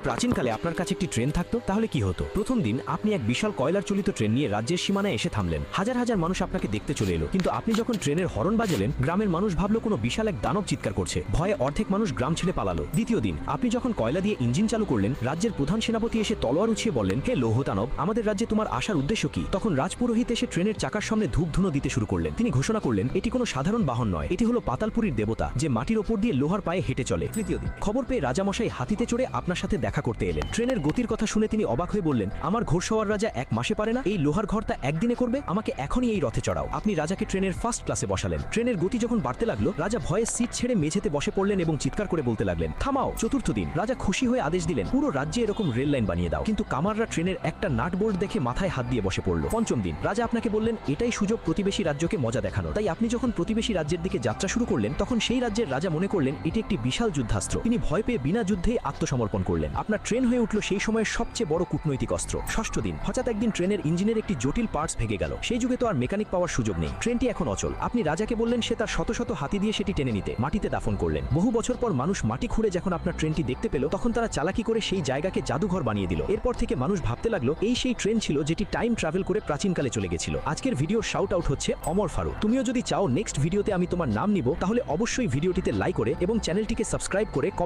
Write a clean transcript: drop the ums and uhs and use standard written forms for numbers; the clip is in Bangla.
প্রাচীনকালে আপনার কাছে একটি ট্রেন থাকতো তাহলে কি হতো? প্রথম দিন আপনি এক বিশাল কয়লার চালিত ট্রেন নিয়ে রাজ্যের সীমানায় এসে থামলেন। হাজার হাজার মানুষ আপনাকে দেখতে চলে এলো, কিন্তু আপনি যখন ট্রেনের হর্ন বাজালেন, গ্রামের মানুষ ভাবলো কোনো বিশাল এক দানব চিৎকার করছে। ভয়ে অর্ধেক মানুষ গ্রাম ছেড়ে পালালো। দ্বিতীয় দিন আপনি যখন কয়লা দিয়ে ইঞ্জিন চালু করলেন, রাজ্যের প্রধান সেনাপতি এসে তলোয়ার উঠিয়ে বললেন, হে লৌহদানব, আমাদের রাজ্যে তোমার আসার উদ্দেশ্য কি? তখন রাজপুরোহিত এসে ট্রেনের চাকার সামনে ধূপ ধুনো দিতে শুরু করলেন। তিনি ঘোষণা করলেন, এটি কোনো সাধারণ বাহন নয়, এটি হলো পাতালপুরীর দেবতা, যে মাটির ওপর দিয়ে লোহার পায়ে হেঁটে চলে। তৃতীয় দিন খবর পেয়ে রাজামশাই হাতিতে চড়ে আপনার সাথে দেখা করতে এলেন। ট্রেনের গতির কথা শুনে তিনি অবাক হয়ে বললেন, আমার ঘোড়সওয়ার রাজা এক মাসে পারে না, এই লোহার ঘরটা একদিনে করবে? আমাকে এখনই এই রথে চড়াও। আপনি রাজাকে ট্রেনের ফার্স্ট ক্লাসে বসালেন। ট্রেনের গতি যখন বাড়তে লাগলো, রাজা ভয়ে সিট ছেড়ে মেঝেতে বসে পড়লেন এবং চিৎকার করে বলতে লাগলেন, থামাও। চতুর্থ দিন রাজা খুশি হয়ে আদেশ দিলেন, পুরো রাজ্যে এরকম রেল লাইন বানিয়ে দাও। কিন্তু কামাররা ট্রেনের একটা নাট বোল্ট দেখে মাথায় হাত দিয়ে বসে পড়ল। পঞ্চম দিন রাজা আপনাকে বললেন, এটাই সুযোগ প্রতিবেশী রাজ্যকে মজা দেখানো। তাই আপনি যখন প্রতিবেশী রাজ্যের দিকে যাত্রা শুরু করলেন, তখন সেই রাজ্যের রাজা মনে করলেন এটি একটি বিশাল যুদ্ধাস্ত্র। তিনি ভয় পেয়ে বিনা যুদ্ধেই আত্মসমর্পণ করলেন। আপনার ট্রেন হয়ে উঠল সেই সময়ের সবচেয়ে বড় কূটনৈতিক অস্ত্র। ষষ্ঠ দিন হঠাৎ একদিন ট্রেনের ইঞ্জিনের একটি জটিল পার্টস ভেঙে গেল। সেই যুগে তো আর মেকানিক পাওয়ার সুযোগ নেই, ট্রেনটি এখন অচল। আপনি রাজাকে বললেন সে তার শত শত হাতি দিয়ে সেটি টেনে নিতে। মাটিতে দাফন করলেন। বহু বছর পর মানুষ মাটি খুঁড়ে যখন আপনার ট্রেনটি দেখতে পেল, তখন তারা চালাকি করে সেই জায়গাকে জাদুঘর বানিয়ে দিল। এরপর থেকে মানুষ ভাবতে লাগলো এই সেই ট্রেন ছিল যেটি টাইম ট্রাভেল করে প্রাচীনকালে চলে গেছিল। আজকের ভিডিও শাউট আউট হচ্ছে অমর ফারুক। তুমিও যদি চাও নেক্সট ভিডিওতে আমি তোমার নাম নিব, তাহলে অবশ্যই ভিডিওটিতে লাইক করে এবং চ্যানেলটিকে সাবস্ক্রাইব করে